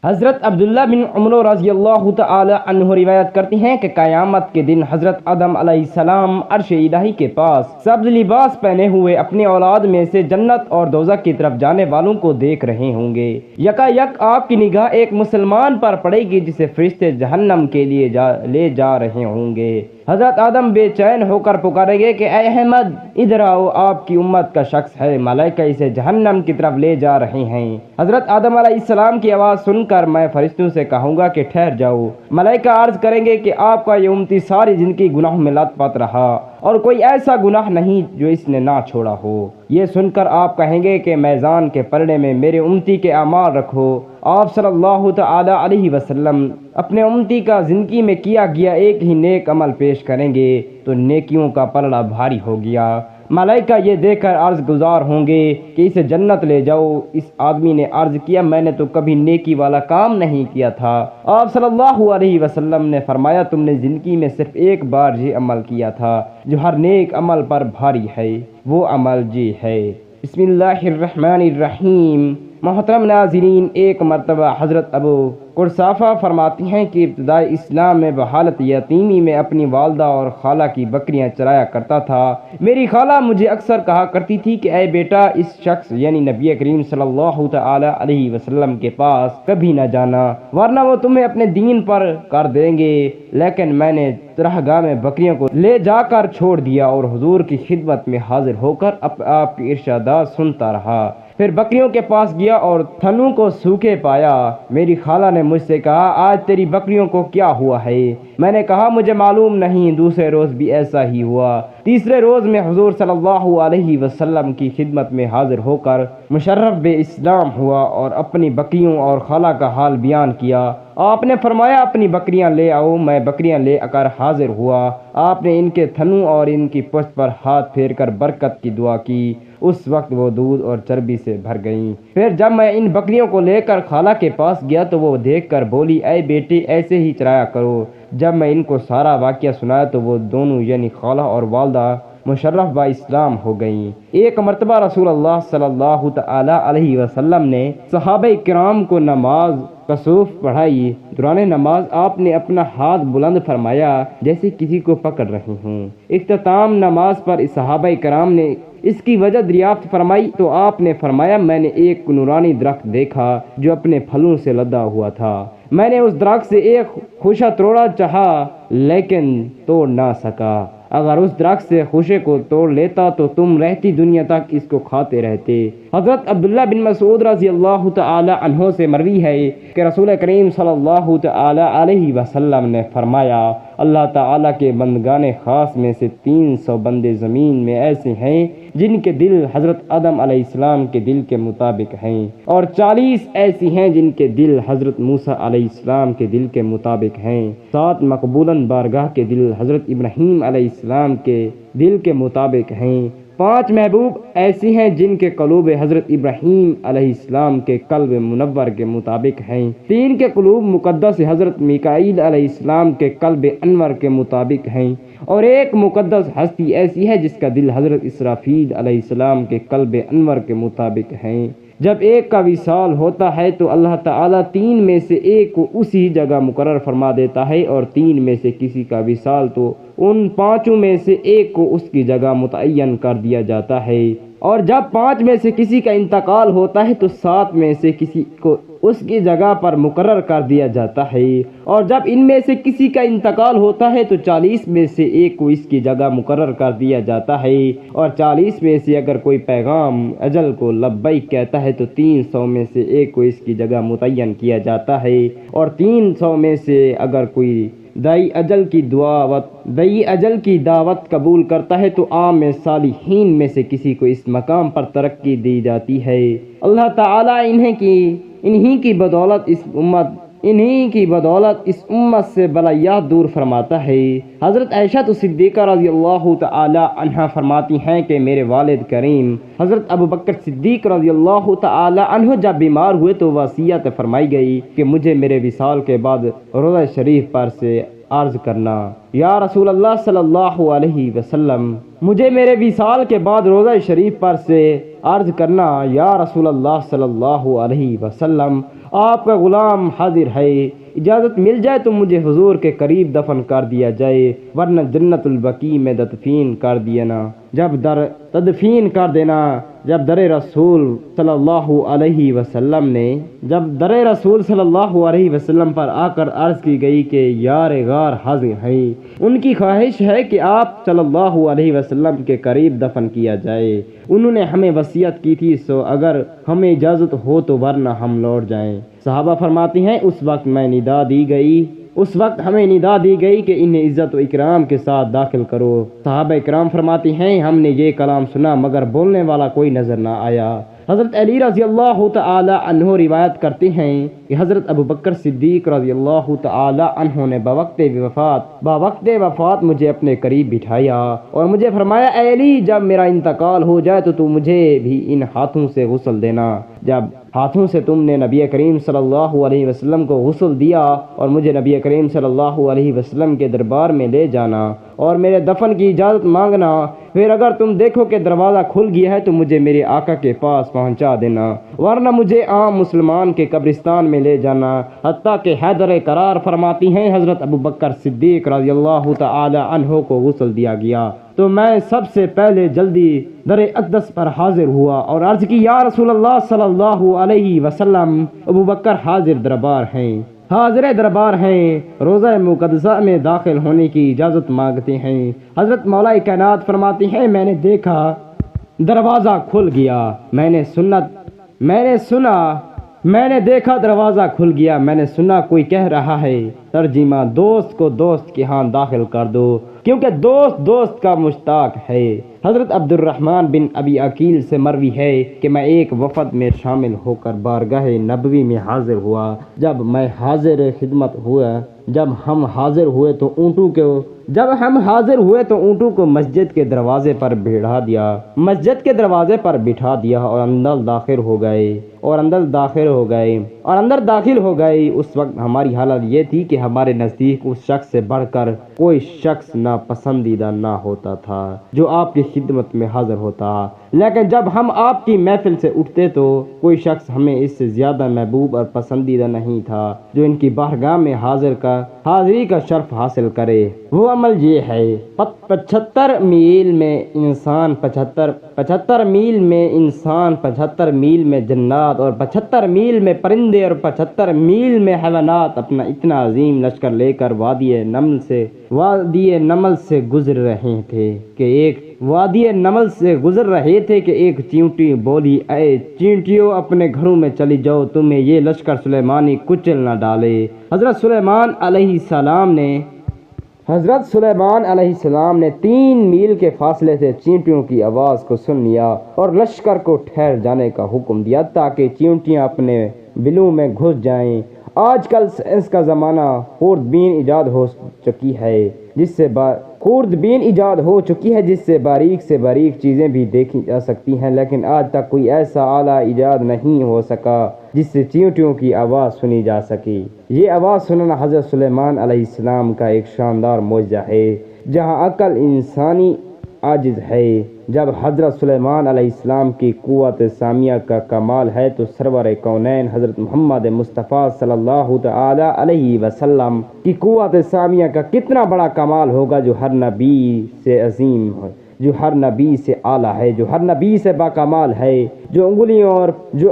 حضرت عبداللہ بن عمر رضی اللہ تعالی عنہ روایت کرتے ہیں کہ قیامت کے دن حضرت آدم علیہ السلام عرش الہی کے پاس سبز لباس پہنے ہوئے اپنی اولاد میں سے جنت اور دوزخ کی طرف جانے والوں کو دیکھ رہے ہوں گے۔ یکا یک آپ کی نگاہ ایک مسلمان پر پڑے گی جسے فرشتے جہنم کے لیے لے جا رہے ہوں گے۔ حضرت آدم بے چین ہو کر پکاریں گے کہ اے احمد ادھر آؤ، آپ کی امت کا شخص ہے، ملائکہ اسے جہنم کی طرف لے جا رہے ہیں۔ حضرت آدم علیہ السلام کی آواز سن کر میں فرشتوں سے کہوں گا کہ ٹھہر جاؤ۔ ملائکہ عرض کریں گے کہ آپ کا یہ امتی ساری زندگی گناہ میں لت پت رہا اور کوئی ایسا گناہ نہیں جو اس نے نہ چھوڑا ہو۔ یہ سن کر آپ کہیں گے کہ میزان کے پلڑے میں میرے امتی کے اعمال رکھو۔ آپ صلی اللہ تعالی علیہ وسلم اپنے امتی کا زندگی میں کیا گیا ایک ہی نیک عمل پیش کریں گے تو نیکیوں کا پلڑا بھاری ہو گیا۔ ملائکہ یہ دیکھ کر عرض گزار ہوں گے کہ اسے جنت لے جاؤ۔ اس آدمی نے عرض کیا میں نے تو کبھی نیکی والا کام نہیں کیا تھا۔ آپ صلی اللہ علیہ وسلم نے فرمایا تم نے زندگی میں صرف ایک بار یہ عمل کیا تھا جو ہر نیک عمل پر بھاری ہے، وہ عمل یہ ہے۔ بسم اللہ الرحمن الرحیم۔ محترم ناظرین، ایک مرتبہ حضرت ابو قرصافہ فرماتی ہیں کہ ابتدائی اسلام میں بحالت یتیمی میں اپنی والدہ اور خالہ کی بکریاں چرایا کرتا تھا۔ میری خالہ مجھے اکثر کہا کرتی تھی کہ اے بیٹا اس شخص یعنی نبی کریم صلی اللہ تعالی علیہ وسلم کے پاس کبھی نہ جانا ورنہ وہ تمہیں اپنے دین پر کر دیں گے۔ لیکن میں نے چراگاہ میں بکریوں کو لے جا کر چھوڑ دیا اور حضور کی خدمت میں حاضر ہو کر آپ کی ارشادات سنتا رہا۔ پھر بکریوں کے پاس گیا اور تھنوں کو سوکھے پایا۔ میری خالہ نے مجھ سے کہا آج تیری بکریوں کو کیا ہوا ہے؟ میں نے کہا مجھے معلوم نہیں۔ دوسرے روز بھی ایسا ہی ہوا۔ تیسرے روز میں حضور صلی اللہ علیہ وسلم کی خدمت میں حاضر ہو کر مشرف بے اسلام ہوا اور اپنی بکریوں اور خالہ کا حال بیان کیا۔ آپ نے فرمایا اپنی بکریاں لے آؤ۔ میں بکریاں لے کر حاضر ہوا۔ آپ نے ان کے تھنوں اور ان کی پشت پر ہاتھ پھیر کر برکت کی دعا کی۔ اس وقت وہ دودھ اور چربی سے بھر گئیں۔ پھر جب میں ان بکریوں کو لے کر خالہ کے پاس گیا تو وہ دیکھ کر بولی اے بیٹے ایسے ہی چرایا کرو۔ جب میں ان کو سارا واقعہ سنایا تو وہ دونوں یعنی خالہ اور والدہ مشرف با اسلام ہو گئیں۔ ایک مرتبہ رسول اللہ صلی اللہ تعالی علیہ وسلم نے صحابہ کرام کو نماز کسوف پڑھائی۔ دوران نماز آپ نے اپنا ہاتھ بلند فرمایا جیسے کسی کو پکڑ رہے ہوں۔ اختتام نماز پر صحابہ کرام نے اس کی وجہ دریافت فرمائی تو آپ نے فرمایا میں نے ایک نورانی درخت دیکھا جو اپنے پھلوں سے لدا ہوا تھا۔ میں نے اس درخت سے ایک خوشہ توڑنا چاہا لیکن توڑ نہ سکا۔ اگر اس درخت سے خوشے کو توڑ لیتا تو تم رہتی دنیا تک اس کو کھاتے رہتے۔ حضرت عبداللہ بن مسعود رضی اللہ تعالی عنہ سے مروی ہے کہ رسول کریم صلی اللہ تعالی علیہ وسلم نے فرمایا اللہ تعالیٰ کے بندگان خاص میں سے 300 بندے زمین میں ایسے ہیں جن کے دل حضرت آدم علیہ السلام کے دل کے مطابق ہیں اور 40 ایسی ہیں جن کے دل حضرت موسیٰ علیہ السلام کے دل کے مطابق ہیں۔ 7 مقبولاً بارگاہ کے دل حضرت ابراہیم علیہ السلام کے دل کے مطابق ہیں۔ 5 محبوب ایسی ہیں جن کے قلوب حضرت ابراہیم علیہ السلام کے قلب منور کے مطابق ہیں۔ 3 کے قلوب مقدس حضرت میکائیل علیہ السلام کے قلب انور کے مطابق ہیں اور 1 مقدس ہستی ایسی ہے جس کا دل حضرت اسرافیل علیہ السلام کے قلب انور کے مطابق ہیں۔ جب ایک کا وصال ہوتا ہے تو اللہ تعالیٰ 3 میں سے ایک کو اسی جگہ مقرر فرما دیتا ہے اور 3 میں سے کسی کا وصال تو ان 5 میں سے ایک کو اس کی جگہ متعین کر دیا جاتا ہے اور جب 5 میں سے کسی کا انتقال ہوتا ہے تو 7 میں سے کسی کو اس کی جگہ پر مقرر کر دیا جاتا ہے اور جب ان میں سے کسی کا انتقال ہوتا ہے تو 40 میں سے ایک کو اس کی جگہ مقرر کر دیا جاتا ہے اور 40 میں سے اگر کوئی پیغام اجل کو لبیک کہتا ہے تو 300 میں سے ایک کو اس کی جگہ متعین کیا جاتا ہے اور 300 میں سے اگر کوئی دائی اجل کی دعوت قبول کرتا ہے تو عام صالحین میں سے کسی کو اس مقام پر ترقی دی جاتی ہے۔ اللہ تعالیٰ انہی کی بدولت اس امت سے بلایات دور فرماتا ہے۔ حضرت عائشہ صدیقہ رضی اللہ تعالی عنہ فرماتی ہیں کہ میرے والد کریم حضرت ابوبکر صدیق رضی اللہ تعالی عنہ جب بیمار ہوئے تو وصیت فرمائی گئی کہ مجھے میرے وصال کے بعد روضہ شریف پر سے عرض کرنا یا رسول اللہ صلی اللہ علیہ وسلم، مجھے میرے وصال کے بعد روضہ شریف پر سے عرض کرنا یا رسول اللہ صلی اللہ علیہ وسلم۔ آپ کا غلام حاضر ہے، اجازت مل جائے تو مجھے حضور کے قریب دفن کر دیا جائے، ورنہ جنت البقیع میں تدفین کر دینا۔ تدفین کر دینا۔ جب در رسول صلی اللہ علیہ وسلم پر آ کر عرض کی گئی کہ یار غار حاضر ہیں، ان کی خواہش ہے کہ آپ صلی اللہ علیہ وسلم کے قریب دفن کیا جائے۔ انہوں نے ہمیں وصیت کی تھی، سو اگر ہمیں اجازت ہو تو ورنہ ہم لوٹ جائیں۔ صحابہ فرماتی ہیں اس وقت ہمیں ندا دی گئی کہ انہیں عزت و اکرام کے ساتھ داخل کرو۔ صحابہ اکرام فرماتی ہیں ہم نے یہ کلام سنا مگر بولنے والا کوئی نظر نہ آیا۔ حضرت علی رضی اللہ تعالی عنہ روایت کرتے ہیں کہ حضرت ابوبکر صدیق رضی اللہ تعالی عنہ نے بوقت وفات مجھے اپنے قریب بٹھایا اور مجھے فرمایا اے علی، جب میرا انتقال ہو جائے تو مجھے بھی ان ہاتھوں سے غسل دینا۔ جب ہاتھوں سے تم نے نبی کریم صلی اللہ علیہ وسلم کو غسل دیا اور مجھے نبی کریم صلی اللہ علیہ وسلم کے دربار میں لے جانا اور میرے دفن کی اجازت مانگنا، پھر اگر تم دیکھو کہ دروازہ کھل گیا ہے تو مجھے میرے آقا کے پاس پہنچا دینا، ورنہ مجھے عام مسلمان کے قبرستان میں لے جانا۔ حتیٰ کہ حیدر قرار فرماتی ہیں حضرت ابوبکر صدیق رضی اللہ تعالی عنہ کو غسل دیا گیا تو میں سب سے پہلے جلدی در اقدس پر حاضر ہوا اور عرض کی یا رسول اللہ صلی اللہ علیہ وسلم، ابوبکر حاضر دربار ہیں، روضہ مقدسہ میں داخل ہونے کی اجازت مانگتے ہیں۔ حضرت مولا کائنات فرماتی ہیں میں نے دیکھا دروازہ کھل گیا، میں نے دیکھا دروازہ کھل گیا، میں نے سنا کوئی کہہ رہا ہے ترجمہ دوست کو دوست کے ہاں داخل کر دو کیونکہ دوست کا مشتاق ہے۔ حضرت عبد الرحمن بن ابی عقیل سے مروی ہے کہ میں ایک وفد میں شامل ہو کر بارگاہ نبوی میں حاضر ہوا۔ جب ہم حاضر ہوئے تو اونٹوں کو مسجد کے دروازے پر بٹھا دیا اور اندر داخل ہو گئے۔ اس وقت ہماری حالت یہ تھی کہ ہمارے نزدیک اس شخص سے بڑھ کر کوئی شخص ناپسندیدہ نہ ہوتا تھا جو آپ کی خدمت میں حاضر ہوتا، لیکن جب ہم آپ کی محفل سے اٹھتے تو کوئی شخص ہمیں اس سے زیادہ محبوب اور پسندیدہ نہیں تھا جو ان کی بارگاہ میں حاضری کا شرف حاصل کرے۔ وہ عمل یہ ہے 75 میل میں انسان 75 میل میں جنات اور 75 میل میں پرندے اور 75 میل میں حیوانات اپنا اتنا عظیم لشکر لے کر وادی نمل سے گزر رہے تھے کہ ایک چیونٹی بولی اے چیونٹیوں اپنے گھروں میں چلی جاؤ، تمہیں یہ لشکر سلیمانی کچل نہ ڈالے۔ حضرت سلیمان علیہ السلام نے 3 میل کے فاصلے سے چیونٹیوں کی آواز کو سن لیا اور لشکر کو ٹھہر جانے کا حکم دیا تاکہ چیونٹیاں اپنے بلوں میں گھس جائیں۔ آج کل سائنس کا زمانہ، خوردبین ایجاد ہو چکی ہے جس سے باریک سے باریک چیزیں بھی دیکھی جا سکتی ہیں، لیکن آج تک کوئی ایسا آلہ ایجاد نہیں ہو سکا جس سے چیونٹیوں کی آواز سنی جا سکے۔ یہ آواز سننا حضرت سلیمان علیہ السلام کا ایک شاندار معجزہ ہے جہاں عقل انسانی عاجز ہے۔ جب حضرت سلیمان علیہ السلام کی قوت سامیہ کا کمال ہے تو سرور کونین حضرت محمد مصطفیٰ صلی اللہ تعالی علیہ وسلم کی قوت سامیہ کا کتنا بڑا کمال ہوگا جو ہر نبی سے عظیم ہے، جو ہر نبی سے اعلیٰ ہے، جو ہر نبی سے باکمال ہے، جو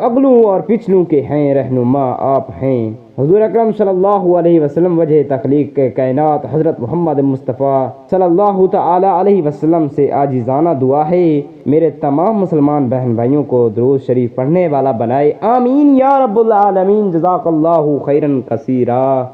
اگلوں اور پچھلوں کے ہیں رہنما آپ ہیں۔ حضور اکرم صلی اللہ علیہ وسلم وجہ تخلیق کے کائنات حضرت محمد مصطفیٰ صلی اللہ تعالی علیہ وسلم سے عاجزانہ دعا ہے میرے تمام مسلمان بہن بھائیوں کو درود شریف پڑھنے والا بنائے، آمین یا رب العالمین۔ جزاک اللہ خیرا کثیرا۔